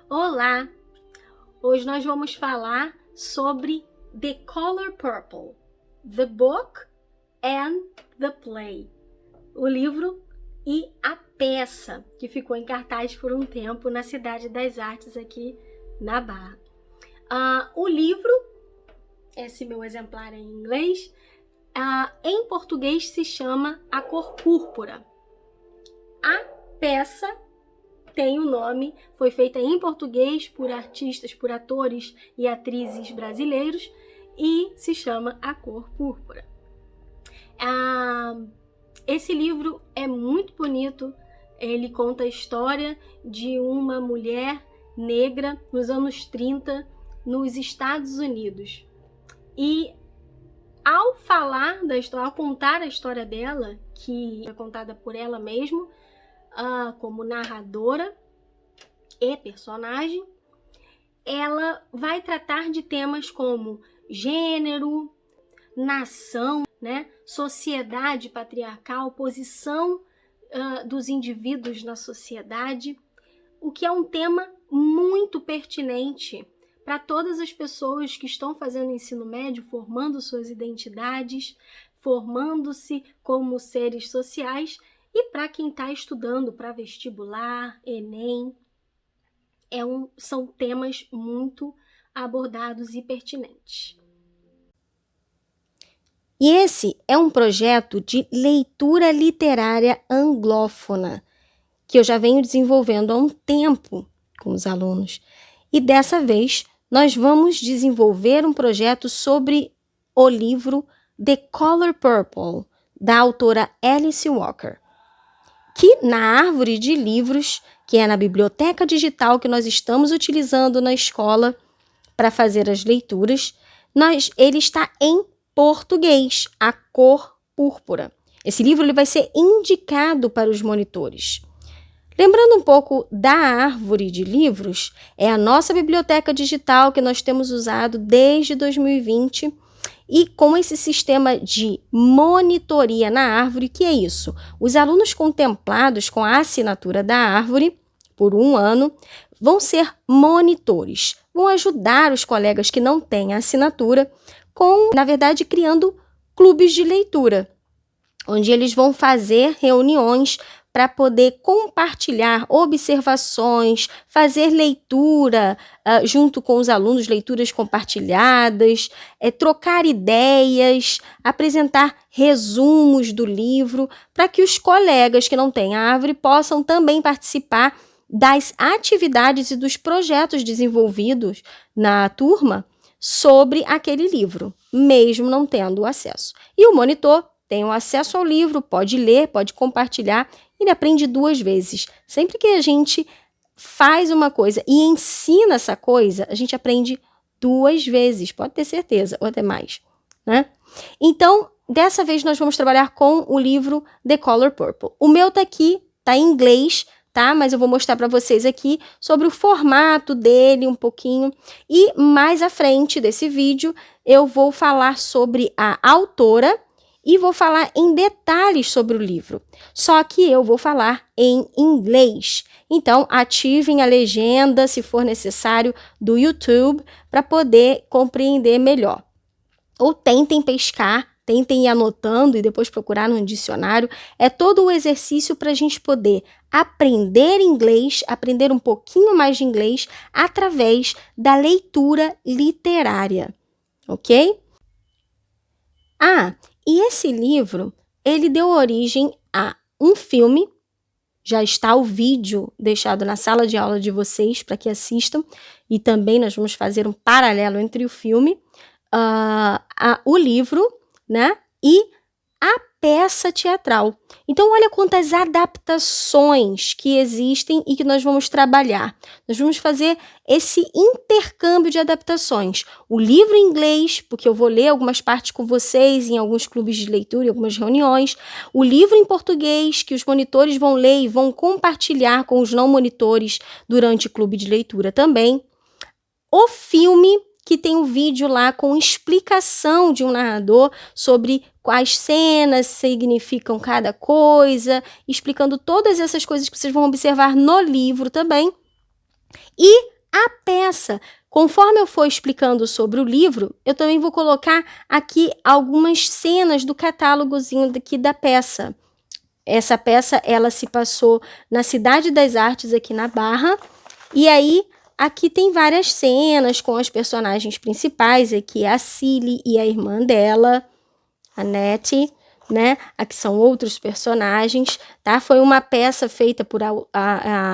Olá! Hoje nós vamos falar sobre The Color Purple, The Book and the Play, o livro e a peça que ficou em cartaz por um tempo na Cidade das Artes aqui na Barra. O livro, esse meu exemplar em inglês, em português se chama A Cor Púrpura. A peça tem o nome, foi feita em português por artistas, por atores e atrizes brasileiros e se chama A Cor Púrpura. Esse livro é muito bonito, ele conta a história de uma mulher negra nos anos 30 nos Estados Unidos. E ao falar da história, ao contar a história dela, que é contada por ela mesma, como narradora e personagem, ela vai tratar de temas como gênero, nação, sociedade patriarcal, posição dos indivíduos na sociedade, o que é um tema muito pertinente para todas as pessoas que estão fazendo ensino médio, formando suas identidades, formando-se como seres sociais, e para quem está estudando para vestibular, Enem, são temas muito abordados e pertinentes. E esse é um projeto de leitura literária anglófona, que eu já venho desenvolvendo há um tempo com os alunos. E dessa vez, nós vamos desenvolver um projeto sobre o livro The Color Purple, da autora Alice Walker, que na árvore de livros, que é na biblioteca digital que nós estamos utilizando na escola para fazer as leituras, ele está em português, A Cor Púrpura. Esse livro ele vai ser indicado para os monitores. Lembrando um pouco da árvore de livros, é a nossa biblioteca digital que nós temos usado desde 2020 e com esse sistema de monitoria na árvore, que é isso? Os alunos contemplados com a assinatura da árvore por um ano vão ser monitores, vão ajudar os colegas que não têm a assinatura na verdade, criando clubes de leitura, onde eles vão fazer reuniões para poder compartilhar observações, fazer leitura junto com os alunos, leituras compartilhadas, trocar ideias, apresentar resumos do livro, para que os colegas que não têm a árvore possam também participar das atividades e dos projetos desenvolvidos na turma sobre aquele livro, mesmo não tendo acesso. E o monitor tem o acesso ao livro, pode ler, pode compartilhar, ele aprende 2 vezes. Sempre que a gente faz uma coisa e ensina essa coisa, a gente aprende 2 vezes, pode ter certeza, ou até mais, né? Então, dessa vez nós vamos trabalhar com o livro The Color Purple. O meu tá aqui, tá em inglês, tá? Mas eu vou mostrar para vocês aqui sobre o formato dele um pouquinho. E mais à frente desse vídeo, eu vou falar sobre a autora e vou falar em detalhes sobre o livro. Só que eu vou falar em inglês. Então, ativem a legenda, se for necessário, do YouTube para poder compreender melhor. Ou tentem pescar, tentem ir anotando e depois procurar no dicionário. É todo um exercício para a gente poder aprender inglês, aprender um pouquinho mais de inglês através da leitura literária, ok? E esse livro, ele deu origem a um filme, já está o vídeo deixado na sala de aula de vocês para que assistam, e também nós vamos fazer um paralelo entre o filme, o livro, e a peça teatral. Então, olha quantas adaptações que existem e que nós vamos trabalhar. Nós vamos fazer esse intercâmbio de adaptações. O livro em inglês, porque eu vou ler algumas partes com vocês em alguns clubes de leitura, em algumas reuniões. O livro em português, que os monitores vão ler e vão compartilhar com os não monitores durante o clube de leitura também. O filme, que tem um vídeo lá com explicação de um narrador sobre quais cenas significam cada coisa, explicando todas essas coisas que vocês vão observar no livro também. E peça, conforme eu for explicando sobre o livro, eu também vou colocar aqui algumas cenas do catálogozinho daqui da peça. Essa peça, ela se passou na Cidade das Artes, aqui na Barra, e aí aqui tem várias cenas com as personagens principais, aqui a Cilly e a irmã dela, a Nettie, né? Aqui são outros personagens, tá? Foi uma peça feita por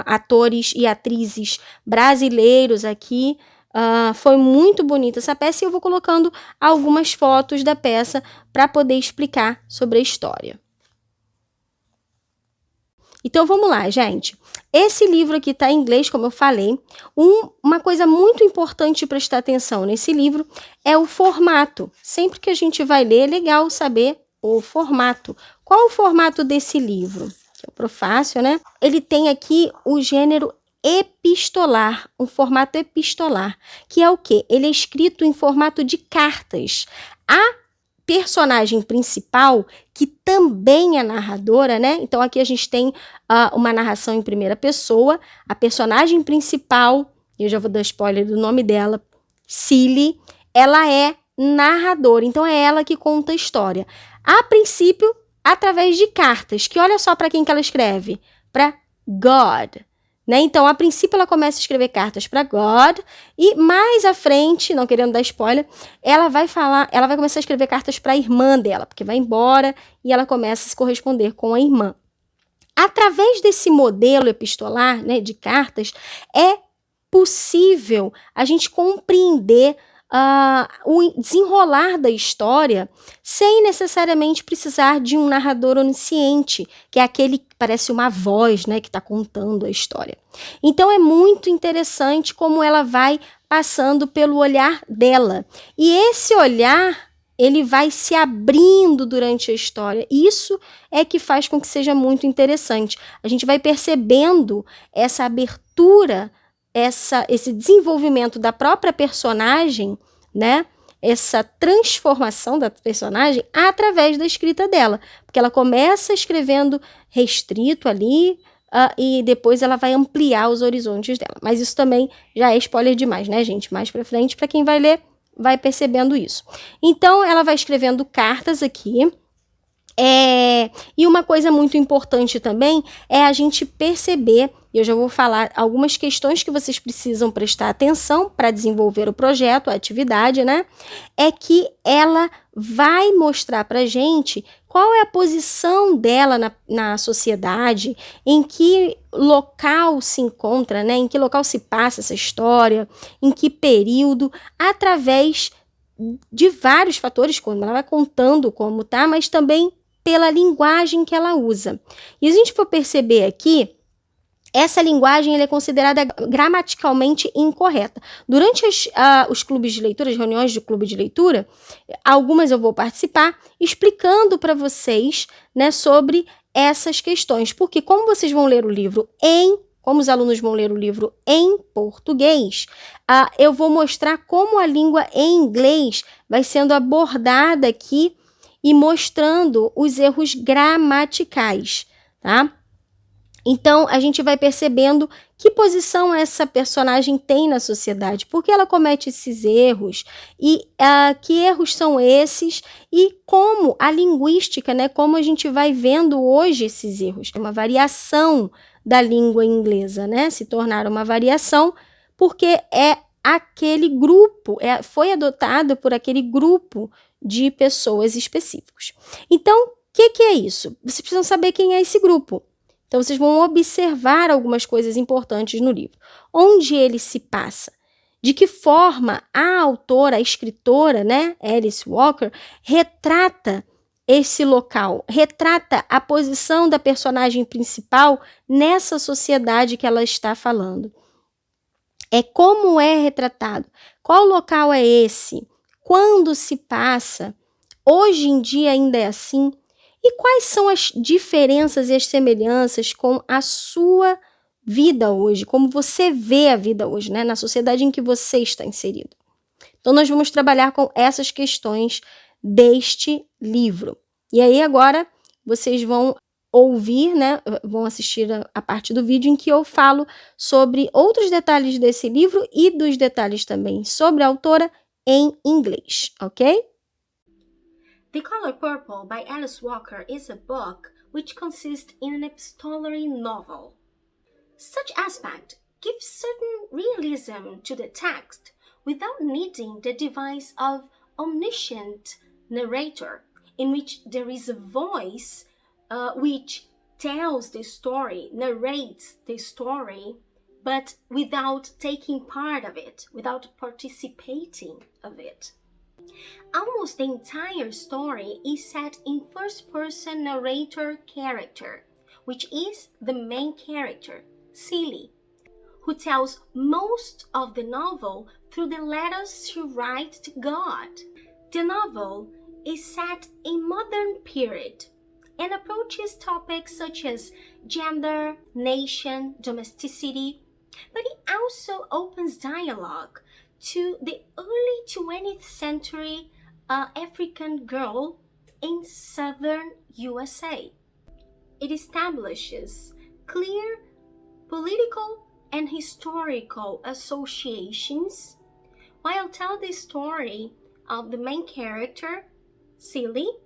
atores e atrizes brasileiros aqui. Foi muito bonita essa peça e eu vou colocando algumas fotos da peça para poder explicar sobre a história. Então, vamos lá, gente. Esse livro aqui está em inglês, como eu falei. Uma coisa muito importante de prestar atenção nesse livro é o formato. Sempre que a gente vai ler, é legal saber o formato. Qual o formato desse livro? Que é o prefácio, né? Ele tem aqui o gênero epistolar, um formato epistolar, que é o quê? Ele é escrito em formato de cartas. A personagem principal, que também é narradora, né? Então, aqui a gente tem uma narração em primeira pessoa. A personagem principal, eu já vou dar spoiler do nome dela, Cilly, ela é narradora. Então, é ela que conta a história. A princípio, através de cartas, que olha só para quem que ela escreve. Para God. Né? Então, a princípio, ela começa a escrever cartas para God e mais à frente, não querendo dar spoiler, ela vai começar a escrever cartas para a irmã dela, porque vai embora e ela começa a se corresponder com a irmã. Através desse modelo epistolar, né, de cartas, é possível a gente compreender o desenrolar da história sem necessariamente precisar de um narrador onisciente, que é aquele que parece uma voz, né, que está contando a história. Então é muito interessante como ela vai passando pelo olhar dela. E esse olhar, ele vai se abrindo durante a história. Isso é que faz com que seja muito interessante. A gente vai percebendo essa abertura, esse desenvolvimento da própria personagem, né? Essa transformação da personagem através da escrita dela. Porque ela começa escrevendo restrito ali e depois ela vai ampliar os horizontes dela. Mas isso também já é spoiler demais, né, gente? Mais pra frente, para quem vai ler, vai percebendo isso. Então, ela vai escrevendo cartas aqui. E uma coisa muito importante também é a gente perceber, e eu já vou falar algumas questões que vocês precisam prestar atenção para desenvolver o projeto, a atividade, né? É que ela vai mostrar para a gente qual é a posição dela na sociedade, em que local se encontra, né? Em que local se passa essa história, em que período, através de vários fatores, quando ela vai contando como tá, mas também pela linguagem que ela usa. E se a gente for perceber aqui, essa linguagem ela é considerada gramaticalmente incorreta. Durante os clubes de leitura, as reuniões de clube de leitura, algumas eu vou participar, explicando para vocês, né, sobre essas questões. Porque como vocês vão ler o livro como os alunos vão ler o livro em português, eu vou mostrar como a língua em inglês vai sendo abordada aqui e mostrando os erros gramaticais, tá? Então, a gente vai percebendo que posição essa personagem tem na sociedade, por que ela comete esses erros, e que erros são esses, e como a linguística, né, como a gente vai vendo hoje esses erros. É uma variação da língua inglesa, né, se tornar uma variação, porque é aquele grupo, foi adotado por aquele grupo de pessoas específicos. Então, o que é isso? Vocês precisam saber quem é esse grupo. Então, vocês vão observar algumas coisas importantes no livro. Onde ele se passa? De que forma a autora, a escritora, né, Alice Walker, retrata esse local, retrata a posição da personagem principal nessa sociedade que ela está falando. Como é retratado? Qual local é esse? Quando se passa? Hoje em dia ainda é assim? E quais são as diferenças e as semelhanças com a sua vida hoje? Como você vê a vida hoje, né? Na sociedade em que você está inserido. Então, nós vamos trabalhar com essas questões deste livro. E aí, agora, vocês vão ouvir, né? Vão assistir a parte do vídeo em que eu falo sobre outros detalhes desse livro e dos detalhes também sobre a autora em inglês, ok? The Color Purple by Alice Walker is a book which consists in an epistolary novel. Such aspect gives certain realism to the text without needing the device of omniscient narrator, in which there is a voice which tells the story, narrates the story, but without taking part of it, without participating of it. Almost the entire story is set in first-person narrator character, which is the main character, Celie, who tells most of the novel through the letters she writes to God. The novel is set in modern period and approaches topics such as gender, nation, domesticity, but it also opens dialogue to the early 20th century African girl in southern USA. It establishes clear political and historical associations while tell the story of the main character, Celie,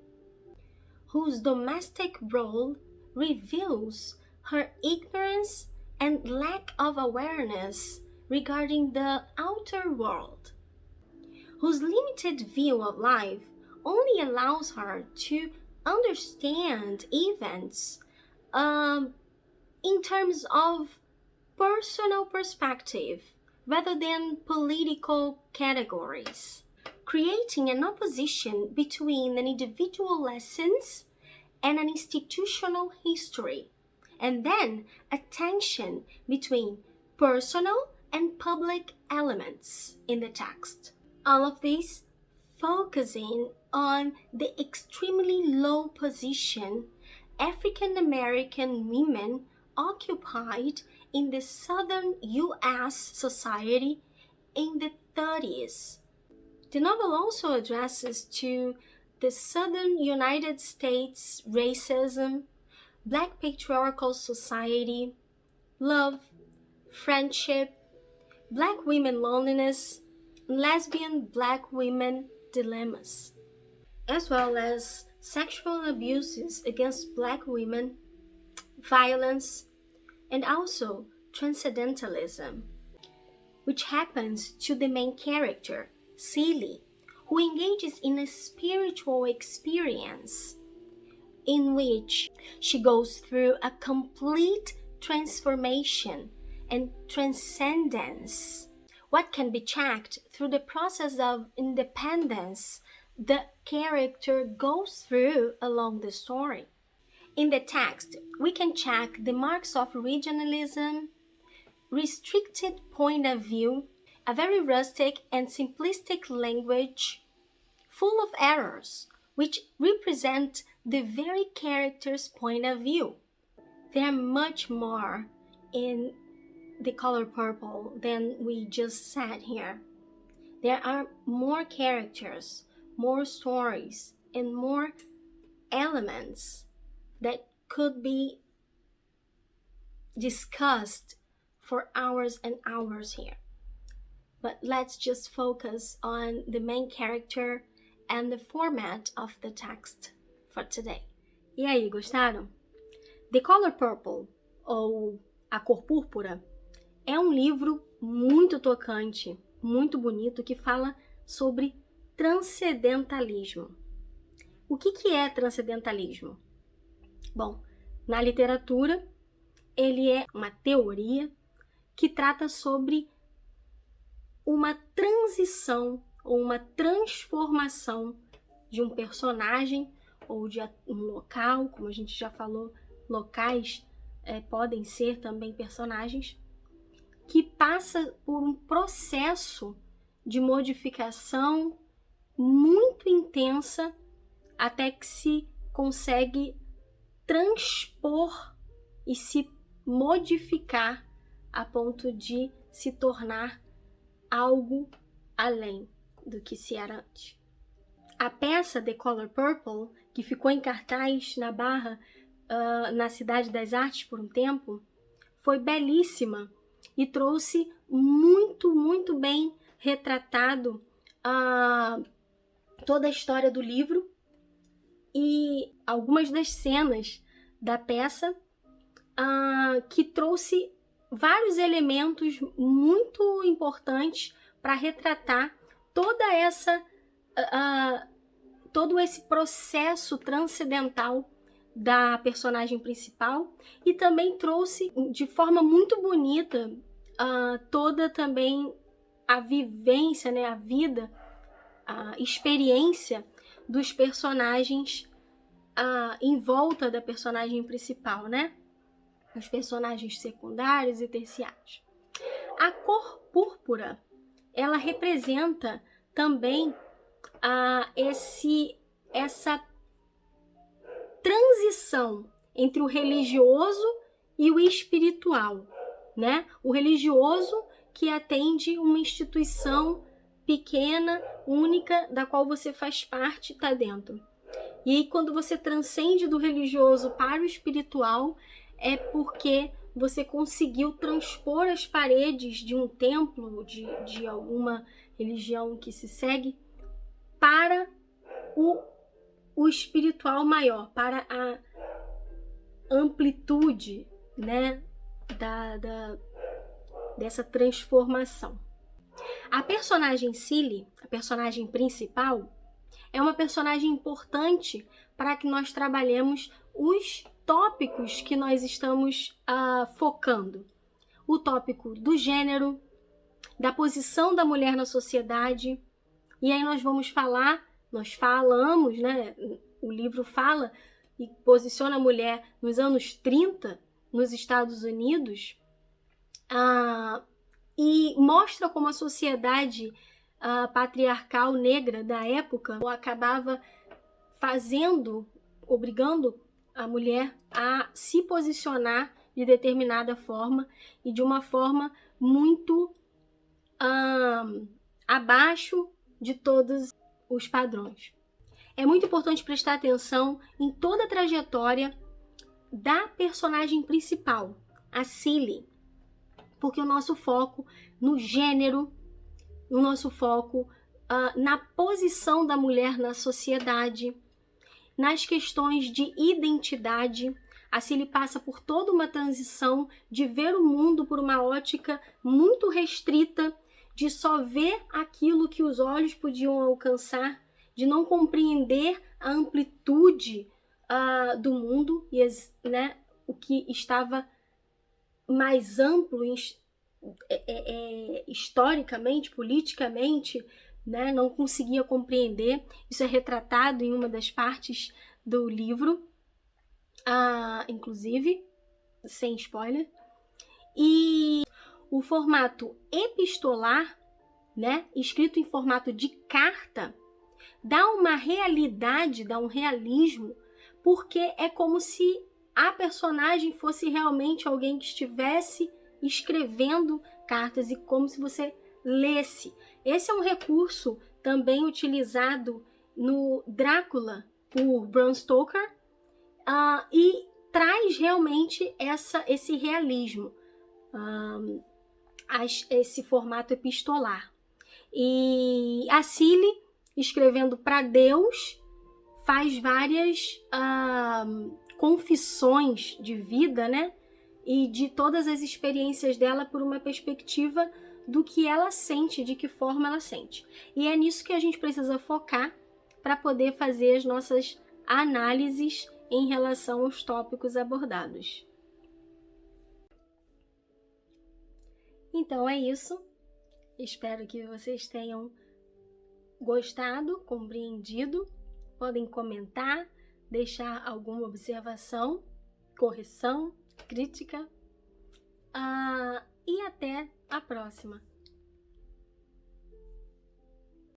whose domestic role reveals her ignorance and lack of awareness regarding the outer world, whose limited view of life only allows her to understand events in terms of personal perspective rather than political categories, creating an opposition between an individual lessons and an institutional history, and then a tension between personal and public elements in the text. All of this focusing on the extremely low position African American women occupied in the southern US society in the 30s. The novel also addresses to the southern United States racism, Black patriarchal society, love, friendship, Black women loneliness, lesbian Black women dilemmas, as well as sexual abuses against Black women, violence, and also transcendentalism, which happens to the main character, Celie, who engages in a spiritual experience in which she goes through a complete transformation and transcendence. What can be checked through the process of independence the character goes through along the story. In the text, we can check the marks of regionalism, restricted point of view, a very rustic and simplistic language, full of errors, which represent the very character's point of view. There are much more in The Color Purple than we just said here. There are more characters, more stories, and more elements that could be discussed for hours and hours here. But let's just focus on the main character and the format of the text for today. E aí, gostaram? The Color Purple, ou A Cor Púrpura, é um livro muito tocante, muito bonito, que fala sobre transcendentalismo. O que é transcendentalismo? Bom, na literatura, ele é uma teoria que trata sobre uma transição ou uma transformação de um personagem ou de um local, como a gente já falou, locais podem ser também personagens, que passa por um processo de modificação muito intensa até que se consegue transpor e se modificar a ponto de se tornar algo além do que se era antes. A peça The Color Purple, que ficou em cartaz na Barra na Cidade das Artes por um tempo, foi belíssima e trouxe muito bem retratado toda a história do livro e algumas das cenas da peça, que trouxe vários elementos muito importantes para retratar todo esse processo transcendental da personagem principal, e também trouxe de forma muito bonita toda também a vivência, né, a vida, a experiência dos personagens em volta da personagem principal, né? Os personagens secundários e terciários. A cor púrpura, ela representa também essa transição entre o religioso e o espiritual, né? O religioso que atende uma instituição pequena, única, da qual você faz parte, está dentro. E aí, quando você transcende do religioso para o espiritual, é porque você conseguiu transpor as paredes de um templo, de alguma religião que se segue, para o espiritual maior, para a amplitude, né, dessa transformação. A personagem Cilly, a personagem principal, é uma personagem importante para que nós trabalhemos os tópicos que nós estamos focando. O tópico do gênero, da posição da mulher na sociedade, e aí nós falamos, né? O livro fala e posiciona a mulher nos anos 30 nos Estados Unidos, e mostra como a sociedade patriarcal negra da época acabava obrigando a mulher a se posicionar de determinada forma e de uma forma muito abaixo de todos os padrões. É muito importante prestar atenção em toda a trajetória da personagem principal, a Cilly, porque o nosso foco no gênero, o nosso foco na posição da mulher na sociedade, nas questões de identidade. A Cilly passa por toda uma transição de ver o mundo por uma ótica muito restrita, de só ver aquilo que os olhos podiam alcançar, de não compreender a amplitude do mundo e né, o que estava mais amplo historicamente, politicamente, né, não conseguia compreender. Isso é retratado em uma das partes do livro, inclusive, sem spoiler. E o formato epistolar, né, escrito em formato de carta, dá uma realidade, dá um realismo, porque é como se a personagem fosse realmente alguém que estivesse escrevendo cartas e como se você lesse. Esse é um recurso também utilizado no Drácula por Bram Stoker, e traz realmente esse realismo, esse formato epistolar. E a Cilly, escrevendo para Deus, faz várias confissões de vida, né? E de todas as experiências dela por uma perspectiva do que ela sente, de que forma ela sente. E é nisso que a gente precisa focar para poder fazer as nossas análises em relação aos tópicos abordados. Então é isso. Espero que vocês tenham gostado, compreendido. Podem comentar, deixar alguma observação, correção, crítica. E até a próxima.